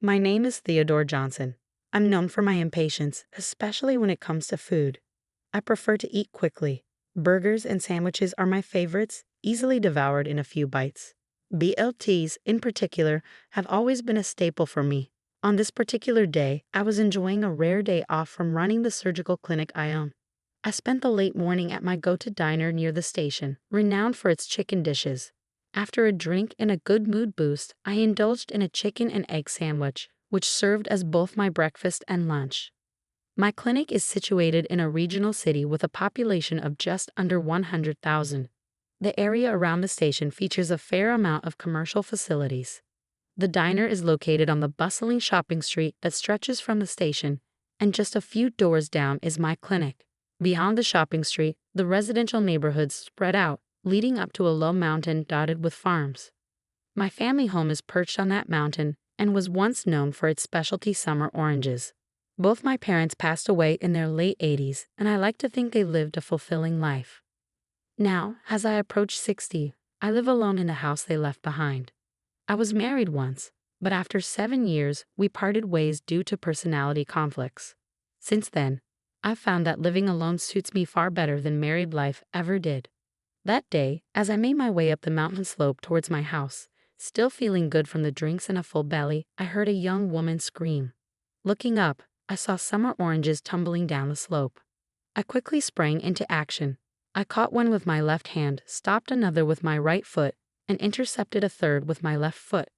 My name is Theodore Johnson. I'm known for my impatience, especially when it comes to food. I prefer to eat quickly. Burgers and sandwiches are my favorites, easily devoured in a few bites. BLTs, in particular, have always been a staple for me. On this particular day, I was enjoying a rare day off from running the surgical clinic I own. I spent the late morning at my go-to diner near the station, renowned for its chicken dishes. After a drink and a good mood boost, I indulged in a chicken and egg sandwich, which served as both my breakfast and lunch. My clinic is situated in a regional city with a population of just under 100,000. The area around the station features a fair amount of commercial facilities. The diner is located on the bustling shopping street that stretches from the station, and just a few doors down is my clinic. Beyond the shopping street, the residential neighborhoods spread out, leading up to a low mountain dotted with farms. My family home is perched on that mountain and was once known for its specialty summer oranges. Both my parents passed away in their late 80s, and I like to think they lived a fulfilling life. Now, as I approach 60, I live alone in the house they left behind. I was married once, but after 7 years, we parted ways due to personality conflicts. Since then, I've found that living alone suits me far better than married life ever did. That day, as I made my way up the mountain slope towards my house, still feeling good from the drinks and a full belly, I heard a young woman scream. Looking up, I saw summer oranges tumbling down the slope. I quickly sprang into action. I caught one with my left hand, stopped another with my right foot, and intercepted a third with my left foot.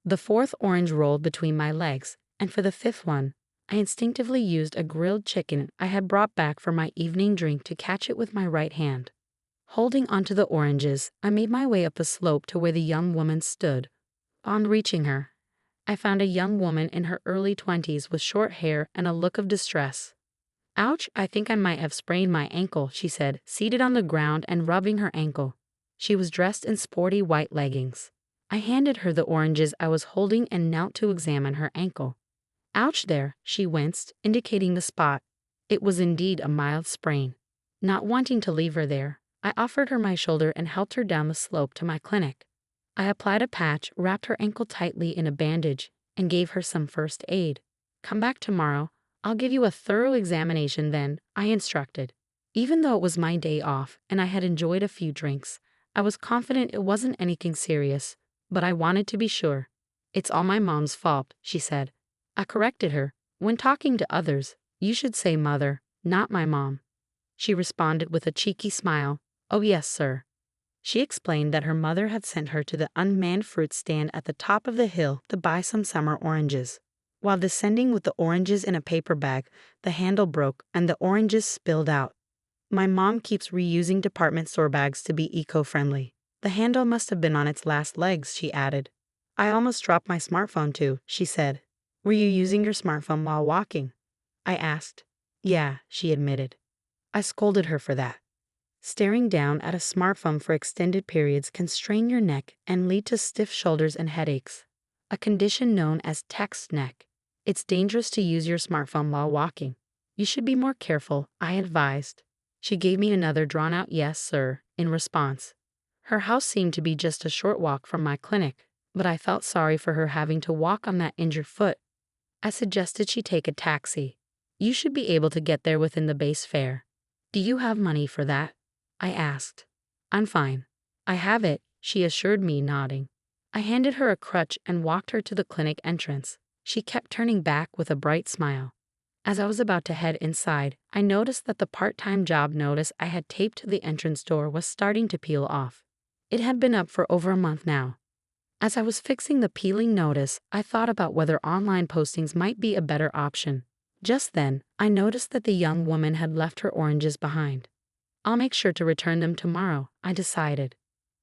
The fourth orange rolled between my legs, and for the fifth one, I instinctively used a grilled chicken I had brought back for my evening drink to catch it with my right hand. Holding onto the oranges, I made my way up the slope to where the young woman stood. On reaching her, I found a young woman in her early 20s with short hair and a look of distress. "Ouch, I think I might have sprained my ankle," she said, seated on the ground and rubbing her ankle. She was dressed in sporty white leggings. I handed her the oranges I was holding and knelt to examine her ankle. "Ouch there," she winced, indicating the spot. It was indeed a mild sprain. Not wanting to leave her there, I offered her my shoulder and helped her down the slope to my clinic. I applied a patch, wrapped her ankle tightly in a bandage, and gave her some first aid. "Come back tomorrow. I'll give you a thorough examination then," I instructed. Even though it was my day off and I had enjoyed a few drinks, I was confident it wasn't anything serious, but I wanted to be sure. "It's all my mom's fault," she said. I corrected her. "When talking to others, you should say mother, not my mom." She responded with a cheeky smile. "Oh yes, sir." She explained that her mother had sent her to the unmanned fruit stand at the top of the hill to buy some summer oranges. While descending with the oranges in a paper bag, the handle broke and the oranges spilled out. "My mom keeps reusing department store bags to be eco-friendly. The handle must have been on its last legs," she added. "I almost dropped my smartphone too," she said. "Were you using your smartphone while walking?" I asked. "Yeah," she admitted. I scolded her for that. Staring down at a smartphone for extended periods can strain your neck and lead to stiff shoulders and headaches, a condition known as text neck. It's dangerous to use your smartphone while walking. You should be more careful, I advised. She gave me another drawn-out "yes, sir" in response. Her house seemed to be just a short walk from my clinic, but I felt sorry for her having to walk on that injured foot. I suggested she take a taxi. "You should be able to get there within the base fare." "Do you have money for that?" I asked. "I'm fine. I have it," she assured me, nodding. I handed her a crutch and walked her to the clinic entrance. She kept turning back with a bright smile. As I was about to head inside, I noticed that the part-time job notice I had taped to the entrance door was starting to peel off. It had been up for over a month now. As I was fixing the peeling notice, I thought about whether online postings might be a better option. Just then, I noticed that the young woman had left her oranges behind. "I'll make sure to return them tomorrow," I decided.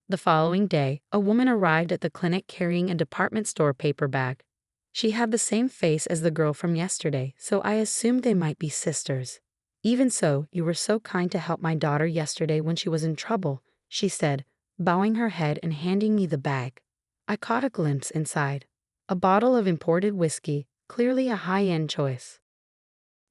The following day, a woman arrived at the clinic carrying a department store paper bag. She had the same face as the girl from yesterday, so I assumed they might be sisters. "Even so, you were so kind to help my daughter yesterday when she was in trouble," she said, bowing her head and handing me the bag. I caught a glimpse inside. A bottle of imported whiskey, clearly a high-end choice.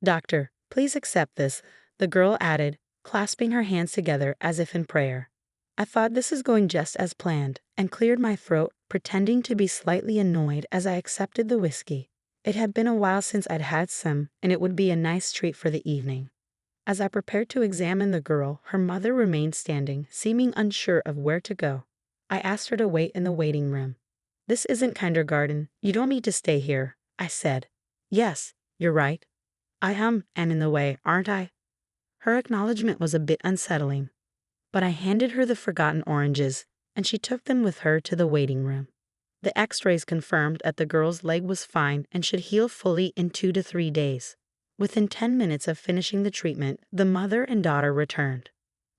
"Doctor, please accept this," the girl added, clasping her hands together as if in prayer. I thought this is going just as planned, and cleared my throat, pretending to be slightly annoyed as I accepted the whiskey. It had been a while since I'd had some, and it would be a nice treat for the evening. As I prepared to examine the girl, her mother remained standing, seeming unsure of where to go. I asked her to wait in the waiting room. "This isn't kindergarten. You don't need to stay here," I said. "Yes, you're right. I am in the way, aren't I?" Her acknowledgement was a bit unsettling, but I handed her the forgotten oranges, and she took them with her to the waiting room. The x-rays confirmed that the girl's leg was fine and should heal fully in 2 to 3 days. Within 10 minutes of finishing the treatment, the mother and daughter returned.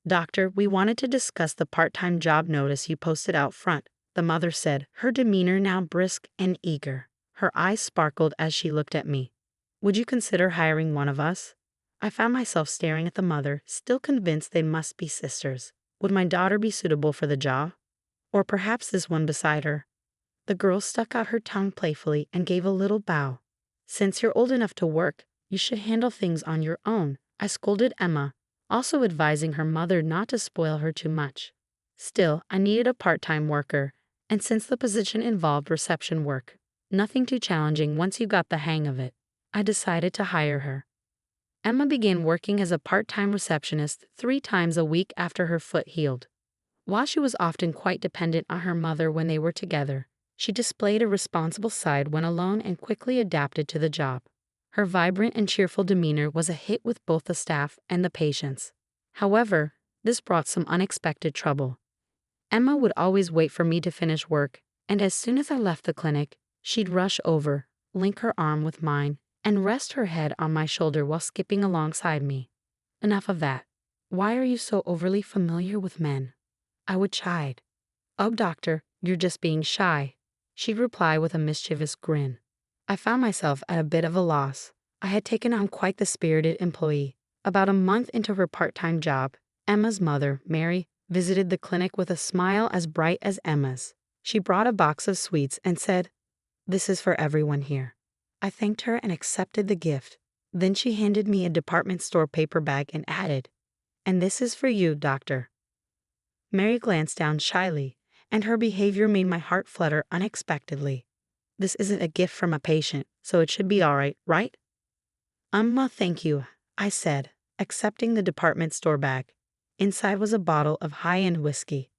"Doctor, we wanted to discuss the part-time job notice you posted out front," the mother said, her demeanor now brisk and eager. Her eyes sparkled as she looked at me. "Would you consider hiring one of us?" I found myself staring at the mother, still convinced they must be sisters. Would my daughter be suitable for the job? Or perhaps this one beside her? The girl stuck out her tongue playfully and gave a little bow. "Since you're old enough to work, you should handle things on your own," I scolded Emma, also advising her mother not to spoil her too much. Still, I needed a part-time worker, and since the position involved reception work, nothing too challenging once you got the hang of it, I decided to hire her. Emma began working as a part-time receptionist 3 times a week after her foot healed. While she was often quite dependent on her mother when they were together, she displayed a responsible side when alone and quickly adapted to the job. Her vibrant and cheerful demeanor was a hit with both the staff and the patients. However, this brought some unexpected trouble. Emma would always wait for me to finish work, and as soon as I left the clinic, she'd rush over, link her arm with mine, and rest her head on my shoulder while skipping alongside me. "Enough of that. Why are you so overly familiar with men?" I would chide. "Oh, doctor, you're just being shy," she'd reply with a mischievous grin. I found myself at a bit of a loss. I had taken on quite the spirited employee. About a month into her part-time job, Emma's mother, Mary, visited the clinic with a smile as bright as Emma's. She brought a box of sweets and said, "This is for everyone here." I thanked her and accepted the gift. Then she handed me a department store paper bag and added, "And this is for you, doctor." Mary glanced down shyly, and her behavior made my heart flutter unexpectedly. "This isn't a gift from a patient, so it should be all right, right?" Thank you," I said, accepting the department store bag. Inside was a bottle of high-end whiskey.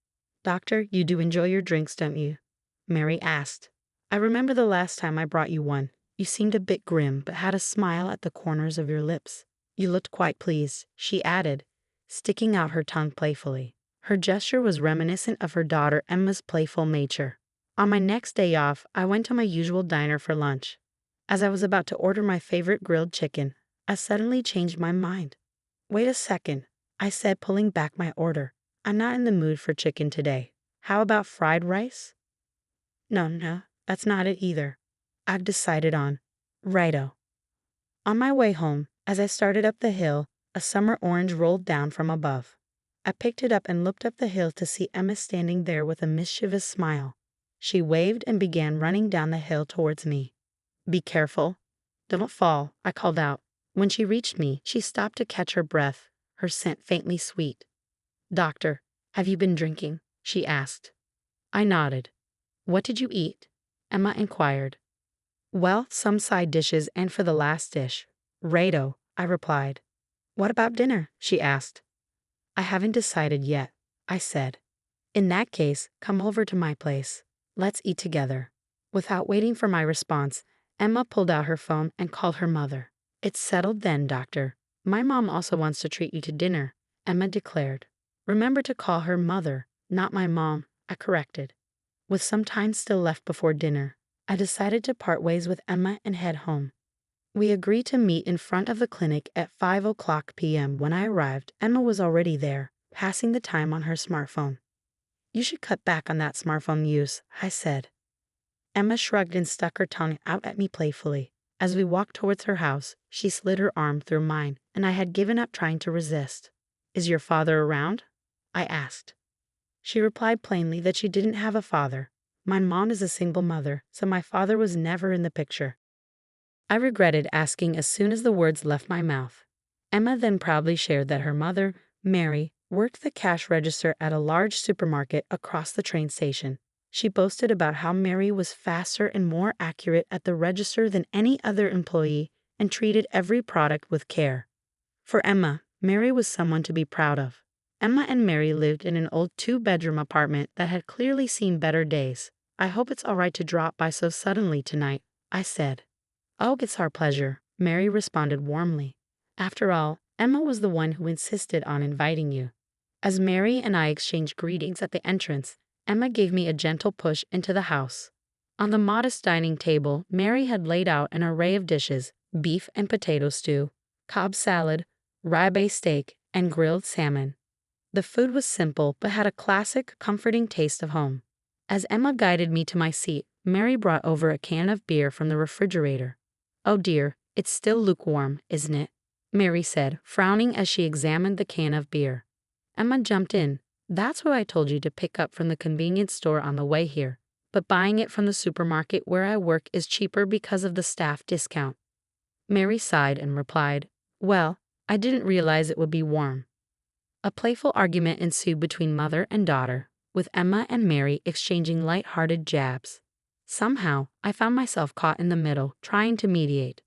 "Doctor, you do enjoy your drinks, don't you?" Mary asked. "I remember the last time I brought you one. You seemed a bit grim, but had a smile at the corners of your lips. You looked quite pleased," she added, sticking out her tongue playfully. Her gesture was reminiscent of her daughter Emma's playful nature. On my next day off, I went to my usual diner for lunch. As I was about to order my favorite grilled chicken, I suddenly changed my mind. "Wait a second," I said, pulling back my order. "I'm not in the mood for chicken today. How about fried rice?" No, that's not it either. I've decided on Righto." On my way home, as I started up the hill, a summer orange rolled down from above. I picked it up and looked up the hill to see Emma standing there with a mischievous smile. She waved and began running down the hill towards me. "Be careful. Don't fall," I called out. When she reached me, she stopped to catch her breath, her scent faintly sweet. "Doctor, have you been drinking?" she asked. I nodded. "What did you eat?" Emma inquired. "Well, some side dishes and for the last dish." "Righto," I replied. "What about dinner?" she asked. "I haven't decided yet," I said. "In that case, come over to my place. Let's eat together." Without waiting for my response, Emma pulled out her phone and called her mother. "It's settled then, doctor. My mom also wants to treat you to dinner," Emma declared. "Remember to call her mother, not my mom," I corrected. With some time still left before dinner, I decided to part ways with Emma and head home. We agreed to meet in front of the clinic at 5:00 p.m. When I arrived, Emma was already there, passing the time on her smartphone. "You should cut back on that smartphone use," I said. Emma shrugged and stuck her tongue out at me playfully. As we walked towards her house, she slid her arm through mine, and I had given up trying to resist. "Is your father around?" I asked. She replied plainly that she didn't have a father. My mom is a single mother, so my father was never in the picture. I regretted asking as soon as the words left my mouth. Emma then proudly shared that her mother, Mary, worked the cash register at a large supermarket across the train station. She boasted about how Mary was faster and more accurate at the register than any other employee and treated every product with care. For Emma, Mary was someone to be proud of. Emma and Mary lived in an old 2-bedroom apartment that had clearly seen better days. "I hope it's all right to drop by so suddenly tonight," I said. "Oh, it's our pleasure," Mary responded warmly. After all, Emma was the one who insisted on inviting you. As Mary and I exchanged greetings at the entrance, Emma gave me a gentle push into the house. On the modest dining table, Mary had laid out an array of dishes: beef and potato stew, Cobb salad, ribeye steak, and grilled salmon. The food was simple but had a classic, comforting taste of home. As Emma guided me to my seat, Mary brought over a can of beer from the refrigerator. "Oh dear, it's still lukewarm, isn't it?" Mary said, frowning as she examined the can of beer. Emma jumped in. "That's what I told you to pick up from the convenience store on the way here. But buying it from the supermarket where I work is cheaper because of the staff discount." Mary sighed and replied, "Well, I didn't realize it would be warm." A playful argument ensued between mother and daughter, with Emma and Mary exchanging light-hearted jabs. Somehow, I found myself caught in the middle, trying to mediate.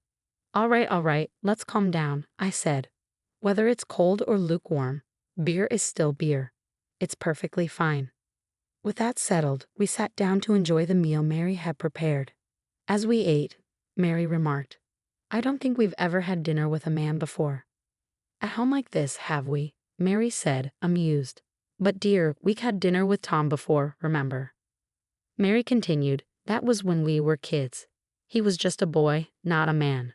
All right, let's calm down," I said. "Whether it's cold or lukewarm, beer is still beer. It's perfectly fine." With that settled, we sat down to enjoy the meal Mary had prepared. As we ate, Mary remarked, "I don't think we've ever had dinner with a man before." "At home like this, have we?" Mary said, amused. "But dear, we had dinner with Tom before, remember?" Mary continued, "That was when we were kids. He was just a boy, not a man."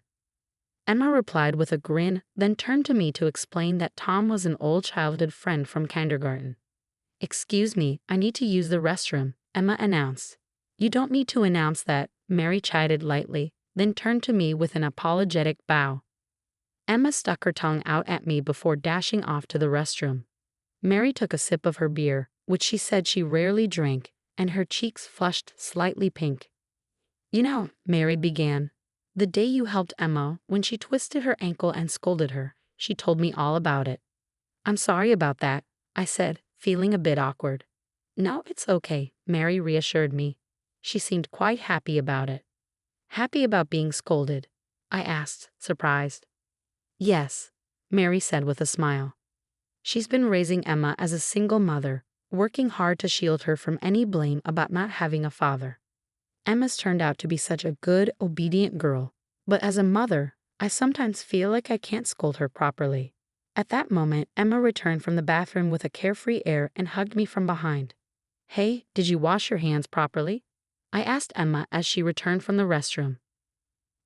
Emma replied with a grin, then turned to me to explain that Tom was an old childhood friend from kindergarten. "Excuse me, I need to use the restroom," Emma announced. "You don't need to announce that," Mary chided lightly, then turned to me with an apologetic bow. Emma stuck her tongue out at me before dashing off to the restroom. Mary took a sip of her beer, which she said she rarely drank, and her cheeks flushed slightly pink. "You know," Mary began, "the day you helped Emma when she twisted her ankle and scolded her, she told me all about it." "I'm sorry about that," I said, feeling a bit awkward. "No, it's okay," Mary reassured me. She seemed quite happy about it. "Happy about being scolded?" I asked, surprised. "Yes," Mary said with a smile. She's been raising Emma as a single mother, working hard to shield her from any blame about not having a father. Emma's turned out to be such a good, obedient girl, but as a mother, I sometimes feel like I can't scold her properly. At that moment, Emma returned from the bathroom with a carefree air and hugged me from behind. "Hey, did you wash your hands properly?" I asked Emma as she returned from the restroom.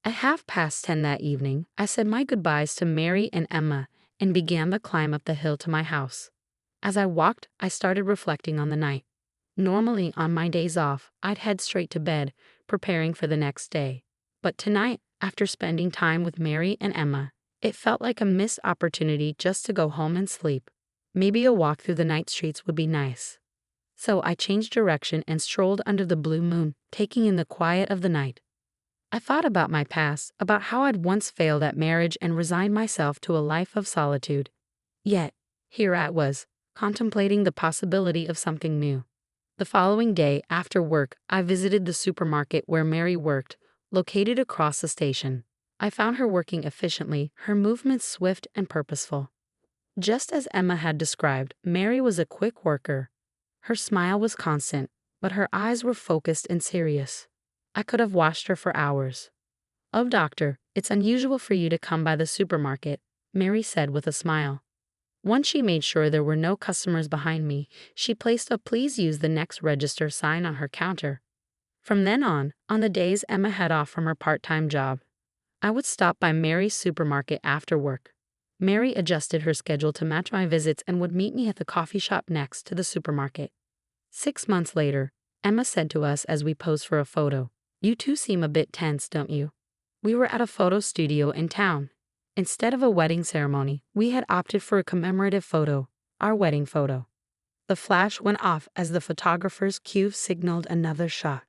At 10:30 that evening, I said my goodbyes to Mary and Emma and began the climb up the hill to my house. As I walked, I started reflecting on the night. Normally, on my days off, I'd head straight to bed, preparing for the next day. But tonight, after spending time with Mary and Emma, it felt like a missed opportunity just to go home and sleep. Maybe a walk through the night streets would be nice. So I changed direction and strolled under the blue moon, taking in the quiet of the night. I thought about my past, about how I'd once failed at marriage and resigned myself to a life of solitude. Yet, here I was, contemplating the possibility of something new. The following day, after work, I visited the supermarket where Mary worked, located across the station. I found her working efficiently, her movements swift and purposeful. Just as Emma had described, Mary was a quick worker. Her smile was constant, but her eyes were focused and serious. I could have watched her for hours. "Oh, doctor, it's unusual for you to come by the supermarket," Mary said with a smile. Once she made sure there were no customers behind me, she placed a "Please use the next register" sign on her counter. From then on the days Emma had off from her part-time job, I would stop by Mary's supermarket after work. Mary adjusted her schedule to match my visits and would meet me at the coffee shop next to the supermarket. 6 months later, Emma said to us as we posed for a photo, "You two seem a bit tense, don't you?" We were at a photo studio in town. Instead of a wedding ceremony, we had opted for a commemorative photo, our wedding photo. The flash went off as the photographer's cue signaled another shot.